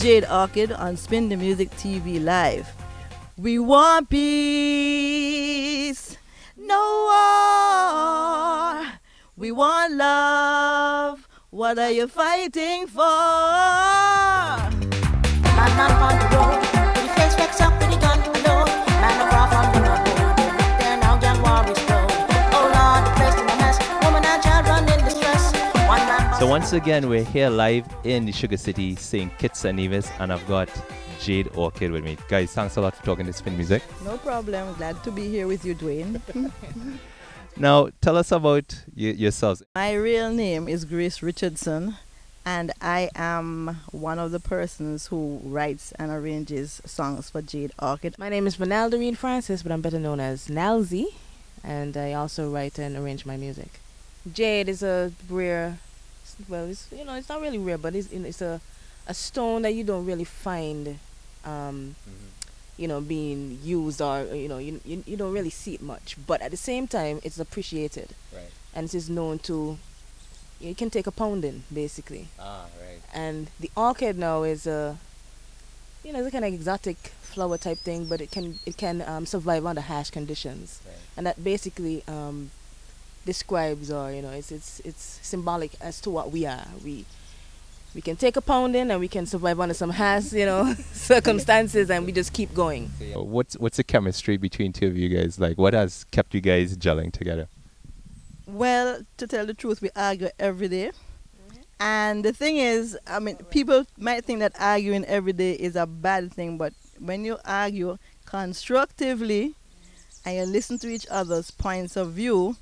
Jade Orchid on Spin the Music TV Live. We want peace, no war. We want love. What are you fighting for? Man on the road, with the face vexed up with the gun alone. Man across from the road, there now young war is slow. Oh Lord, the place in a mess. Woman and child run in distress. So once again, we're here live in the Sugar City, St. Kitts and Nevis, and I've got Jade Orchid with me. Guys, thanks a lot for talking to Spin Music. No problem. Glad to be here with you, Dwayne. Now, tell us about yourselves. My real name is Grace Richardson, and I am one of the persons who writes and arranges songs for Jade Orchid. My name is Vernalderine Francis, but I'm better known as Nalzie, and I also write and arrange my music. Jade is a rare, well, it's, it's not really rare, but it's a stone that you don't really find, being used, or you don't really see it much. But at the same time, it's appreciated, Right. and it is known to. You can take a pounding, basically. Ah, right. And the orchid now is a, it's a kind of exotic flower type thing, but it can survive under harsh conditions, Right. and that basically describes, or it's symbolic as to what we are. We can take a pounding and we can survive under some harsh, circumstances, and we just keep going. What's the chemistry between two of you guys like? What has kept you guys gelling together? Well, to tell the truth, we argue every day. And the thing is, people might think that arguing every day is a bad thing, but when you argue constructively and you listen to each other's points of view,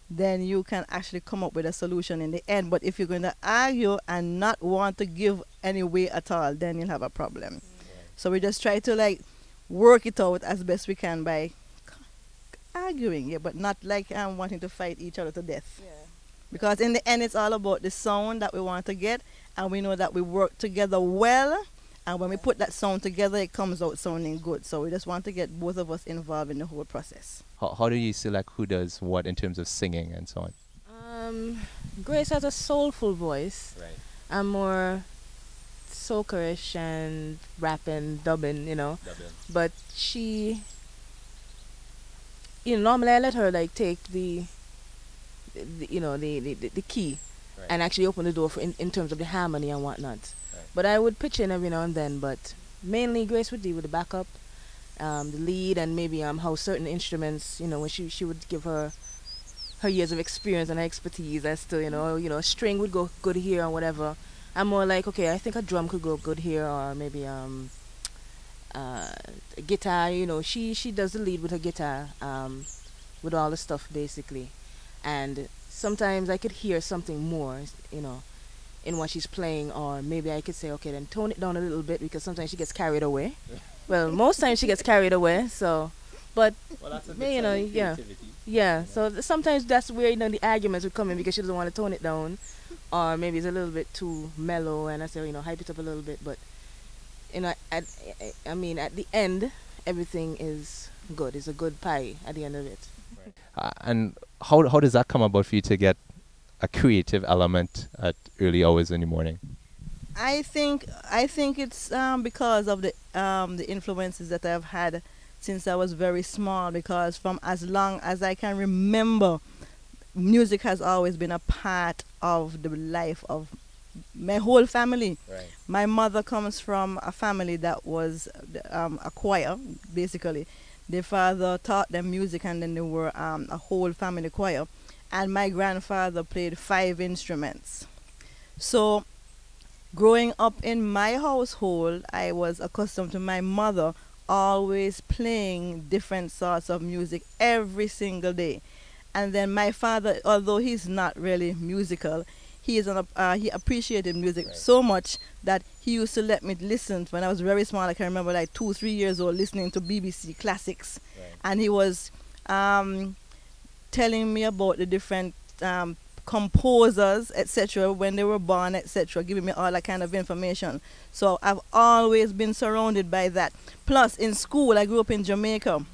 then you can actually come up with a solution in the end. But if you're going to argue and not want to give any way at all, then you'll have a problem. So we just try to work it out as best we can by arguing, but not wanting to fight each other to death. Yeah. Because in the end, it's all about the sound that we want to get, and we know that we work together well, and when we put that sound together, it comes out sounding good. So we just want to get both of us involved in the whole process. How do you select who does what in terms of singing and so on? Grace has a soulful voice. Right. I'm more soca-ish and rapping, dubbing, But she, normally I let her take the key, Right. and actually open the door for in terms of the harmony and whatnot. Right. But I would pitch in every now and then, but mainly Grace would deal with the backup, the lead, and maybe how certain instruments, when she would give her years of experience and her expertise as to, a string would go good here or whatever. I'm more like, okay, I think a drum could go good here, or maybe a guitar, she does the lead with her guitar, with all the stuff basically. And sometimes I could hear something more, in what she's playing, or maybe I could say, okay, then tone it down a little bit, because sometimes she gets carried away. Well, most times she gets carried away, so, but, Well, that's yeah, so sometimes that's where, the arguments would come in, because she doesn't want to tone it down, or maybe it's a little bit too mellow, and I say, hype it up a little bit, but, at the end, everything is good. It's a good pie at the end of it. And how does that come about for you to get a creative element at early hours in the morning? I think it's because of the influences that I've had since I was very small, because from as long as I can remember, music has always been a part of the life of my whole family. Right. My mother comes from a family that was a choir, basically. Their father taught them music, and then they were a whole family choir. And my grandfather played 5 instruments. So growing up in my household, I was accustomed to my mother always playing different sorts of music every single day. And then my father, although he's not really musical, he appreciated music so much that he used to let me listen. When I was very small, I can remember 2-3 years old, listening to BBC classics. Right. And he was telling me about the different composers, etc., when they were born, etc., giving me all that kind of information. So I've always been surrounded by that. Plus, in school, I grew up in Jamaica.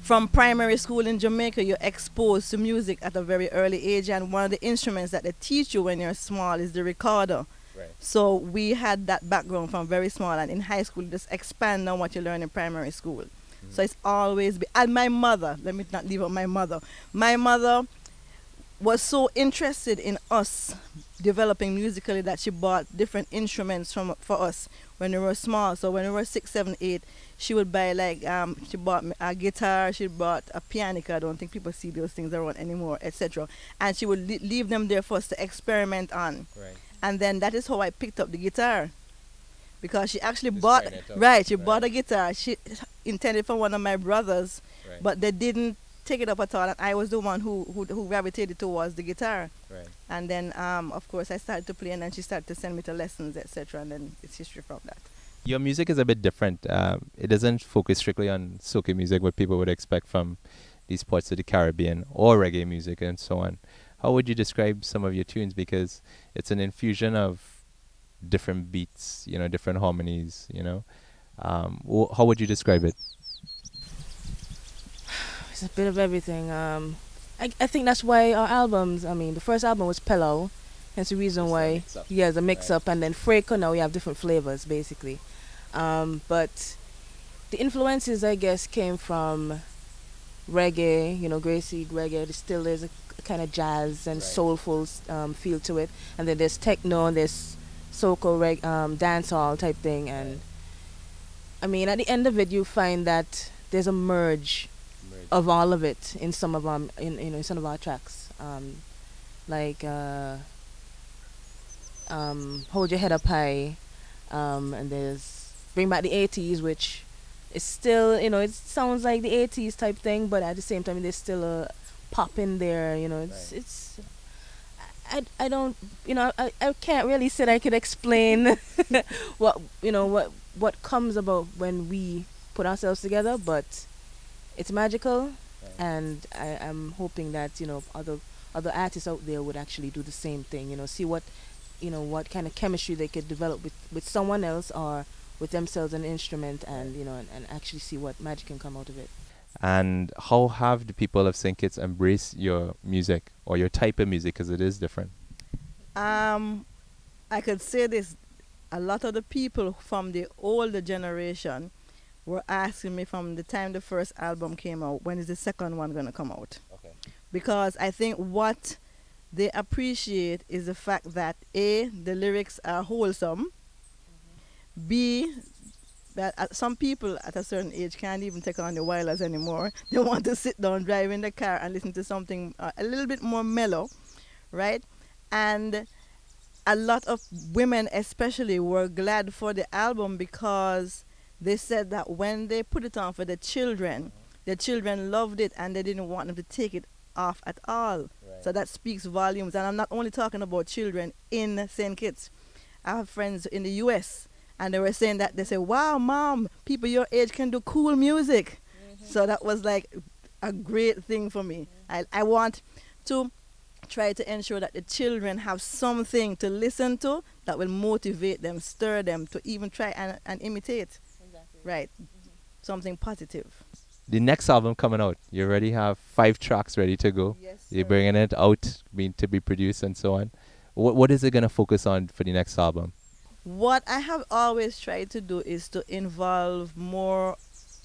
From primary school in Jamaica, you're exposed to music at a very early age, and one of the instruments that they teach you when you're small is the recorder. Right. So we had that background from very small, and in high school, just expand on what you learn in primary school. So it's always and my mother, let me not leave out my mother. My mother was so interested in us developing musically that she bought different instruments for us when we were small. So when we were 6, 7, 8, she would buy like she bought a guitar, she bought a pianica. I don't think people see those things around anymore, etc. And she would leave them there for us to experiment on. Right. And then that is how I picked up the guitar, because she actually Just bought trying it out. right. She Right. bought a guitar. She intended for one of my brothers, Right. but they didn't take it up at all. And I was the one who gravitated towards the guitar. Right. And then of course I started to play, and then she started to send me to lessons, etc. And then it's history from that. Your music is a bit different. It doesn't focus strictly on soca music, what people would expect from these parts of the Caribbean, or reggae music and so on. How would you describe some of your tunes? Because it's an infusion of different beats, you know, different harmonies, you know. How would you describe it? It's a bit of everything. I think that's why our albums, I mean, the first album was Pelau. That's the reason It's a why, mix-up. yeah, the mix Right. up. And then Freco, now we have different flavors, basically. But the influences, I guess, came from reggae, you know, Gracie reggae. There still is a kind of jazz and Right. soulful feel to it. And then there's techno, and there's soca, dancehall type thing. And I mean, at the end of it, you find that there's a merge of all of it in some of in some of our tracks, like Hold Your Head Up High, and there's Bring Back the 80s, which is still, you know, it sounds like the 80s type thing, but at the same time there's still a pop in there, you know. It's I don't, you know, I can't really say that I could explain what comes about when we put ourselves together, but it's magical. And I'm hoping that, you know, other artists out there would actually do the same thing, you know, see what kind of chemistry they could develop with someone else or with themselves an instrument, and, you know, and actually see what magic can come out of it. And how have the people of St. Kitts embraced your music, or your type of music, because it is different? I could say this, a lot of the people from the older generation were asking me from the time the first album came out, when is the second one going to come out? Okay. Because I think what they appreciate is the fact that A, the lyrics are wholesome, B, that some people at a certain age can't even take on the wireless anymore. They want to sit down, drive in the car, and listen to something a little bit more mellow, right? And a lot of women especially were glad for the album, because they said that when they put it on for the children loved it, and they didn't want them to take it off at all. Right. So that speaks volumes. And I'm not only talking about children in St. Kitts. I have friends in the US, and they were saying that, they say, wow, mom, people your age can do cool music. So that was like a great thing for me. I want to try to ensure that the children have something to listen to that will motivate them, stir them to even try and imitate. Exactly. Right. Something positive. The next album coming out, you already have 5 tracks ready to go. Yes, You're sir. bringing it out, to be produced and so on. What is it going to focus on for the next album? What I have always tried to do is to involve more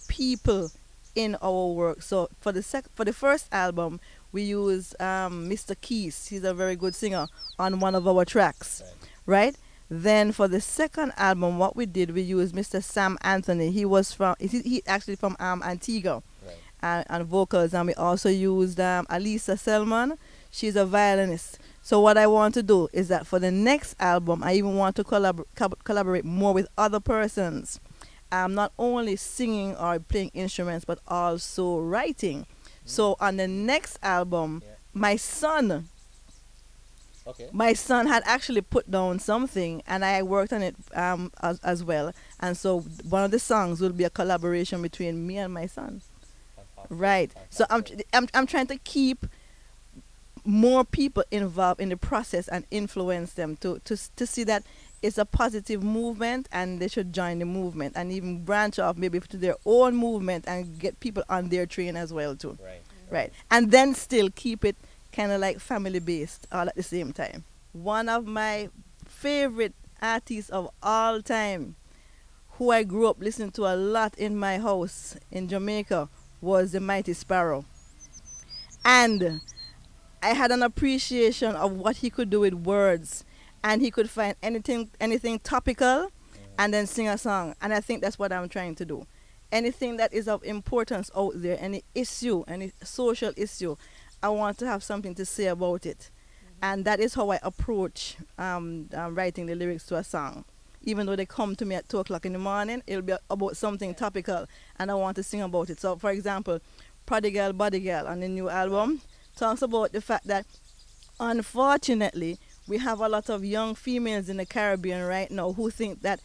people in our work. So for the first album, we used Mr. Keys. He's a very good singer on one of our tracks, right? Then for the second album, what we did, we used Mr. Sam Anthony. He actually from Antigua, and vocals. And we also used Alisa Selman. She's a violinist. So what I want to do is that for the next album, I even want to collaborate more with other persons. Not only singing or playing instruments, but also writing. So on the next album, my son had actually put down something, and I worked on it as well. And so one of the songs will be a collaboration between me and my son. Right. So I'm trying to keep more people involved in the process and influence them to see that it's a positive movement, and they should join the movement and even branch off maybe to their own movement and get people on their train as well too. Right. And then still keep it kind of like family based all at the same time. One of my favorite artist of all time who I grew up listening to a lot in my house in Jamaica was the Mighty Sparrow. And I had an appreciation of what he could do with words, and he could find anything topical and then sing a song. And I think that's what I'm trying to do. Anything that is of importance out there, any issue, any social issue, I want to have something to say about it. And that is how I approach writing the lyrics to a song. Even though they come to me at 2 o'clock in the morning, it'll be about something topical, and I want to sing about it. So, for example, Prodigal Body Girl on the new album talks about the fact that, unfortunately, we have a lot of young females in the Caribbean right now who think that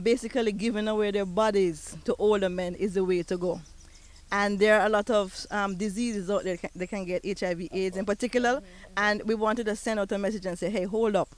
basically giving away their bodies to older men is the way to go. And there are a lot of diseases out there they can get, HIV, AIDS in particular, and we wanted to send out a message and say, hey, hold up,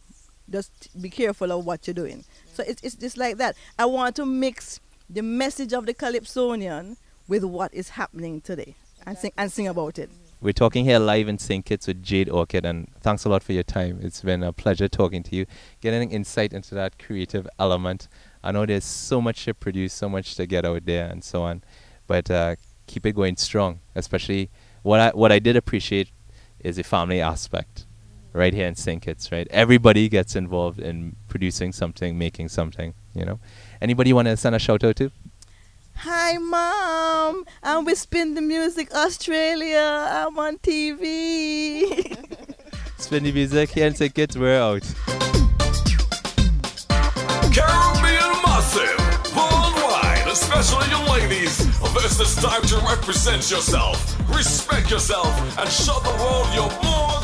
just be careful of what you're doing. So it's just like that. I want to mix the message of the Calypsonian with what is happening today and sing about it. We're talking here live in St. Kitts with Jade Orchid, and thanks a lot for your time. It's been a pleasure talking to you, getting insight into that creative element. I know there's so much to produce, so much to get out there and so on, but keep it going strong. Especially what I did appreciate is the family aspect right here in St. Kitts, right? Everybody gets involved in producing something, making something, you know. Anybody you want to send a shout out to? Hi, Mom. I'm with Spin the Music Australia. I'm on TV. Spin the Music here in St. Kitts. We're out. Caribbean Massive, worldwide, especially you ladies. This is time to represent yourself, respect yourself, and show the world you're more